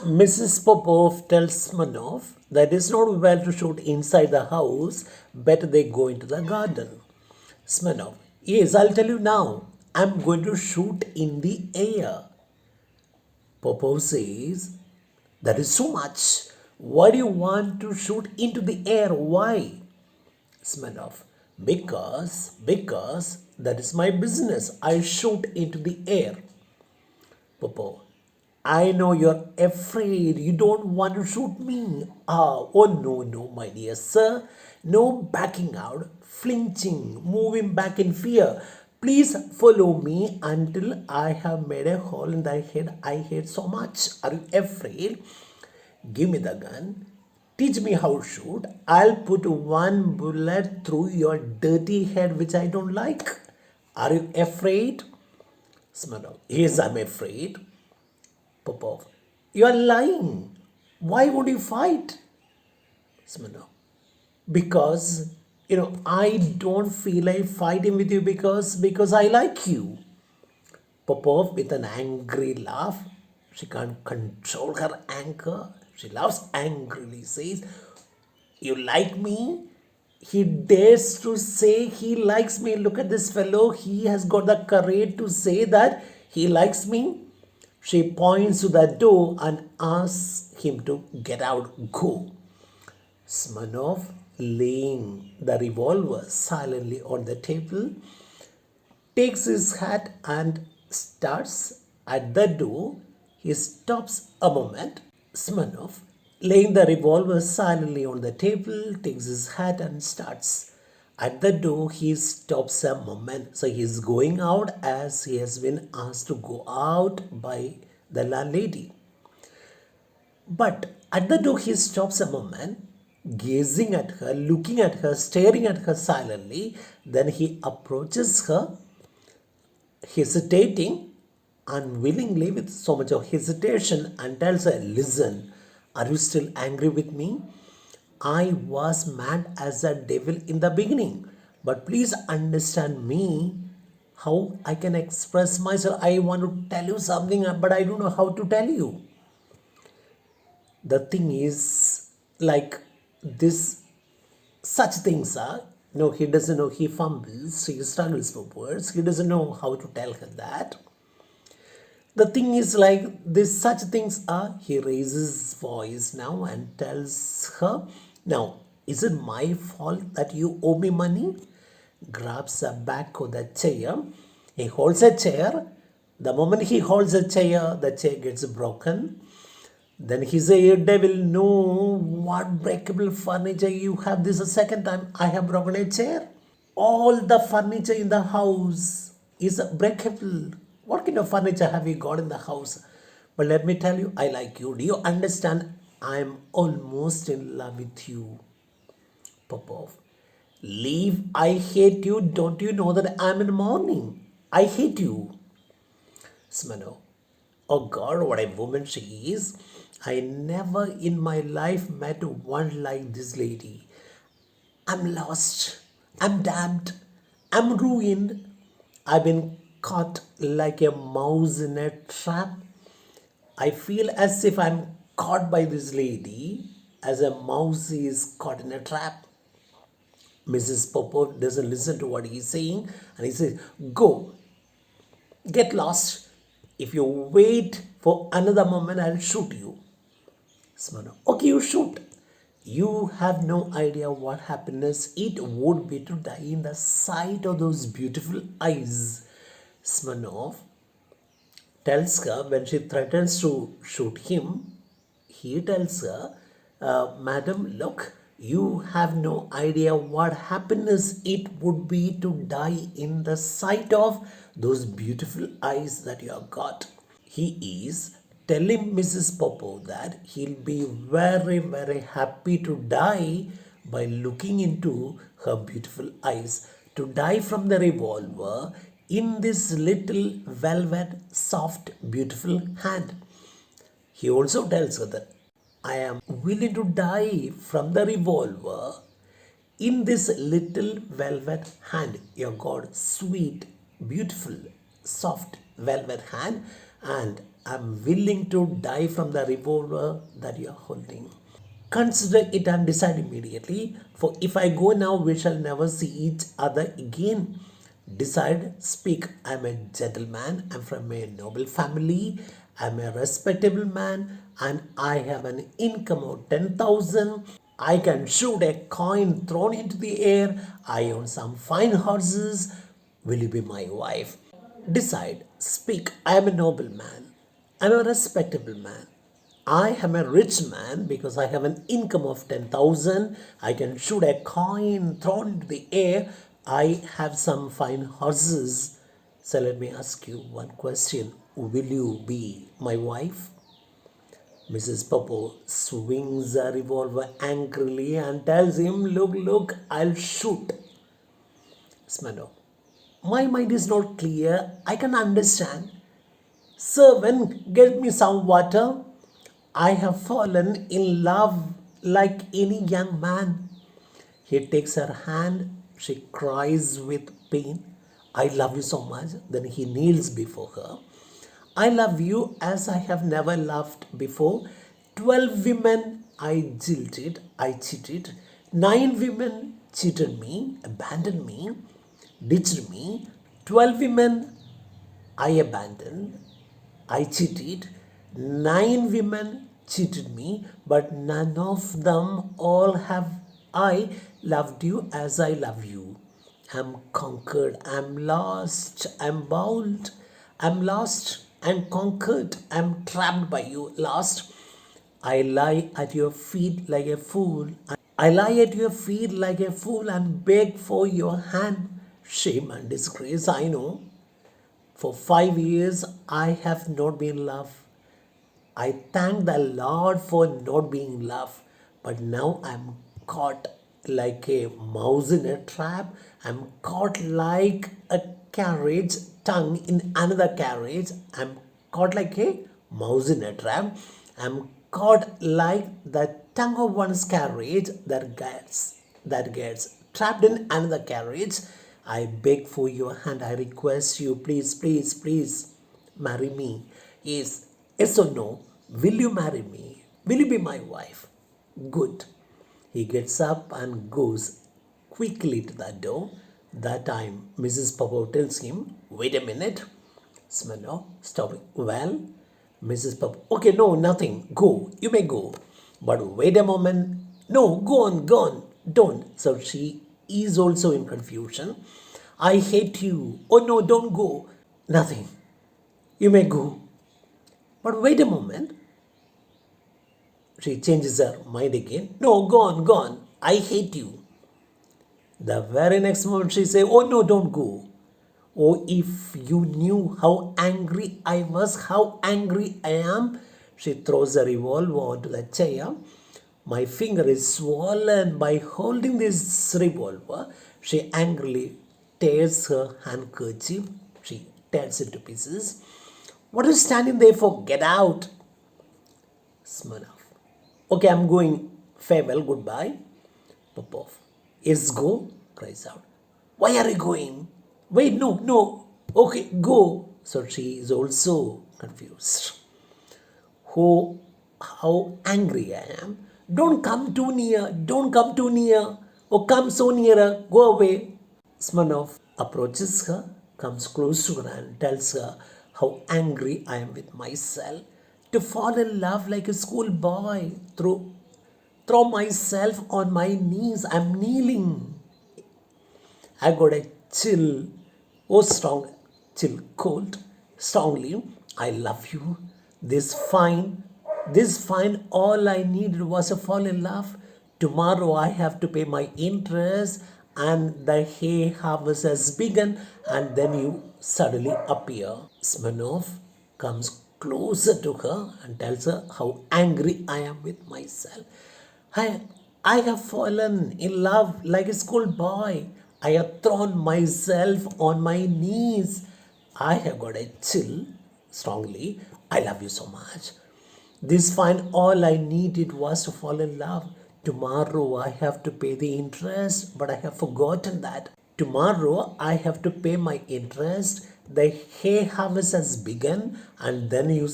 Mrs. Popov tells Manov that it's not well to shoot inside the house, better they go into the garden. Smirnov, yes, I'll tell you now. I'm going to shoot in the air. Popov says, that is so much. Why do you want to shoot into the air? Why? Smirnov, because that is my business. I shoot into the air. Popov, I know you're afraid. You don't want to shoot me. Oh no, no, my dear sir. No backing out, flinching, moving back in fear. Please follow me until I have made a hole in the head I hate so much. Are you afraid? Give me the gun. Teach me how to shoot. I'll put one bullet through your dirty head, which I don't like. Are you afraid? Smirnov, yes, I'm afraid. Popov, you are lying. Why would you fight? Smirnov, because I don't feel like fighting with you because I like you. Popov with an angry laugh. She can't control her anger. She laughs angrily, says, you like me? He dares to say he likes me. Look at this fellow. He has got the courage to say that he likes me. She points to the door and asks him to get out, go. Smirnov, laying the revolver silently on the table, takes his hat and starts at the door. He stops a moment. Smirnov, laying the revolver silently on the table, takes his hat and starts. At the door, he stops a moment. So he's going out as he has been asked to go out by the landlady. But at the door, he stops a moment, gazing at her, looking at her, staring at her silently. Then he approaches her, hesitating, unwillingly, with so much of hesitation, and tells her, listen, are you still angry with me? I was mad as a devil in the beginning, but please understand me how I can express myself. I want to tell you something, but I don't know how to tell you. The thing is, like this, such things are, no, he doesn't know, he fumbles, he struggles for words, he doesn't know how to tell her that. The thing is, like this, such things are, he raises his voice now and tells her, now, is it my fault that you owe me money? Grabs a back of the chair. He holds a chair. The moment he holds a chair, the chair gets broken. Then he said, devil, no, what breakable furniture you have? This is the second time I have broken a chair. All the furniture in the house is breakable. What kind of furniture have you got in the house? But let me tell you, I like you. Do you understand? I'm almost in love with you. Popov. Leave, I hate you. Don't you know that I'm in mourning? I hate you. Smano. Oh God, what a woman she is. I never in my life met one like this lady. I'm lost. I'm damned. I'm ruined. I've been caught like a mouse in a trap. I feel as if I'm caught by this lady as a mouse is caught in a trap. Mrs. Popov doesn't listen to what he's saying and he says, go, get lost. If you wait for another moment, I'll shoot you. Smano, okay, you shoot. You have no idea what happiness it would be to die in the sight of those beautiful eyes. Smirnov tells her when she threatens to shoot him, he tells her, Madam, look, you have no idea what happiness it would be to die in the sight of those beautiful eyes that you have got. He is telling Mrs. Popov that he'll be very, very happy to die by looking into her beautiful eyes, to die from the revolver in this little velvet, soft, beautiful hand. He also tells her that I am willing to die from the revolver in this little velvet hand. Your God, sweet, beautiful, soft velvet hand, and I'm willing to die from the revolver that you're holding. Consider it and decide immediately, for if I go now, we shall never see each other again. Decide, speak. I'm a gentleman, I'm from a noble family, I'm a respectable man, and I have an income of 10,000. I can shoot a coin thrown into the air. I own some fine horses. Will you be my wife? Decide, speak. I am a noble man. I am a respectable man. I am a rich man because I have an income of 10,000. I can shoot a coin thrown into the air. I have some fine horses. So let me ask you one question. Will you be my wife? Mrs. Popo swings a revolver angrily and tells him, look, look, I'll shoot. Smano, my mind is not clear. I can understand. Servant, get me some water. I have fallen in love like any young man. He takes her hand. She cries with pain. I love you so much. Then he kneels before her. I love you as I have never loved before. 12 women I jilted, I cheated. 9 women cheated me, abandoned me, ditched me. 12 women I abandoned, I cheated. 9 women cheated me, but none of them all have I loved you as I love you. I'm conquered, I'm lost, I'm bound, I'm lost and conquered, I'm trapped by you, lost. I lie at your feet like a fool. I lie at your feet like a fool and beg for your hand. Shame and disgrace, I know. For 5 years I have not been loved. I thank the Lord for not being loved. But now I'm caught like a mouse in a trap. I'm caught like a carriage tongue in another carriage. I'm caught like a mouse in a trap. I'm caught like the tongue of one's carriage that gets trapped in another carriage. I beg for your hand. I request you, please, please, please, marry me. Yes, yes or no? Will you marry me? Will you be my wife? Good. He gets up and goes quickly to the door. That time, Mrs. Popo tells him, wait a minute. Smano, stop it. Well, Mrs. Popo, okay, no, nothing. Go. You may go. But wait a moment. No, go on, go on. Don't. So she is also in confusion. I hate you. Oh no, don't go. Nothing. You may go. But wait a moment. She changes her mind again. No, go on, go on. I hate you. The very next moment she say, oh no, don't go. Oh, if you knew how angry I was, how angry I am. She throws a revolver onto the chair. My finger is swollen by holding this revolver. She angrily tears her handkerchief. She tears it to pieces. What are you standing there for? Get out. Smirnov. Okay, I'm going. Farewell, goodbye. Popov. Yes, go, cries out. Why are you going? Wait, no, no. Okay, go. So she is also confused. Oh, how angry I am. Don't come too near. Don't come too near. Oh, come so nearer. Go away. Smirnov approaches her, comes close to her and tells her how angry I am with myself. To fall in love like a schoolboy, throw myself on my knees. I'm kneeling. I got a chill, oh strong, chill cold, strongly. I love you. This fine, all I needed was to fall in love. Tomorrow I have to pay my interest and the hay harvest has begun and then you suddenly appear. Smirnov comes closer to her and tells her how angry I am with myself. I, I have fallen in love like a schoolboy. I have thrown myself on my knees. I have got a chill strongly. I love you so much. This fine, all I needed was to fall in love. Tomorrow I have to pay the interest, but I have forgotten that. Tomorrow I have to pay my interest The hay harvest has begun, and then you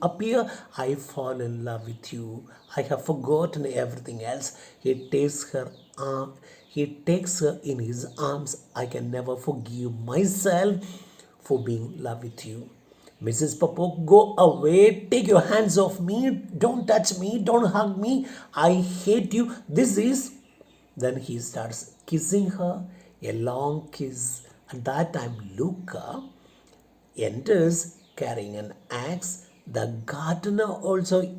appear. I fall in love with you. I have forgotten everything else. Arm, he takes her in his arms. I can never forgive myself for being in love with you. Mrs. Popo, go away. Take your hands off me. Don't touch me. Don't hug me. I hate you. This is. Then he starts kissing her, a long kiss. At that time, Luca enters carrying an axe. The gardener also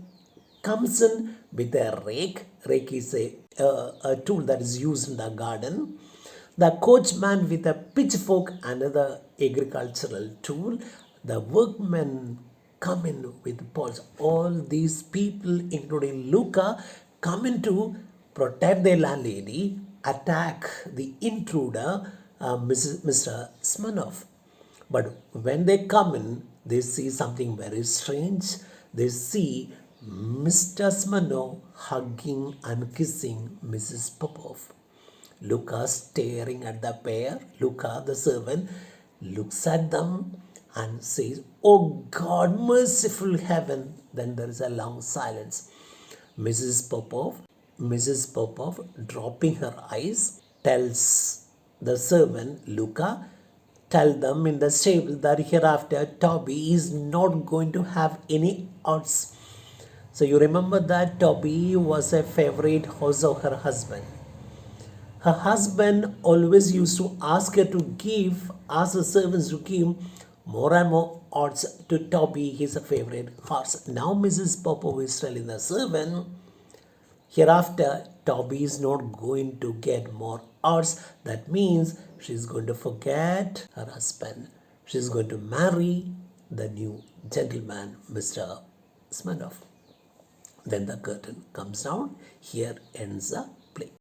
comes in with a rake. Rake is a tool that is used in the garden. The coachman with a pitchfork, another agricultural tool. The workmen come in with poles. All these people, including Luca, come in to protect their landlady, attack the intruder, Mr. Smirnov. But when they come in, they see something very strange. They see Mr. Smirnov hugging and kissing Mrs. Popov. Luca staring at the pair. Luca, the servant, looks at them and says, "Oh God, merciful heaven." Then there is a long silence. Mrs. Popov, Mrs. Popov, dropping her eyes, tells the servant, Luca, tell them in the stable that hereafter Toby is not going to have any odds. So you remember that Toby was a favorite horse of her husband. Her husband always used to ask the servants to give more and more odds to Toby, his favorite horse. Now Mrs. Popov is telling the servant, hereafter Toby is not going to get more odds. That means she's going to forget her husband. She's going to marry the new gentleman, Mr. Smirnov. Then the curtain comes down. Here ends the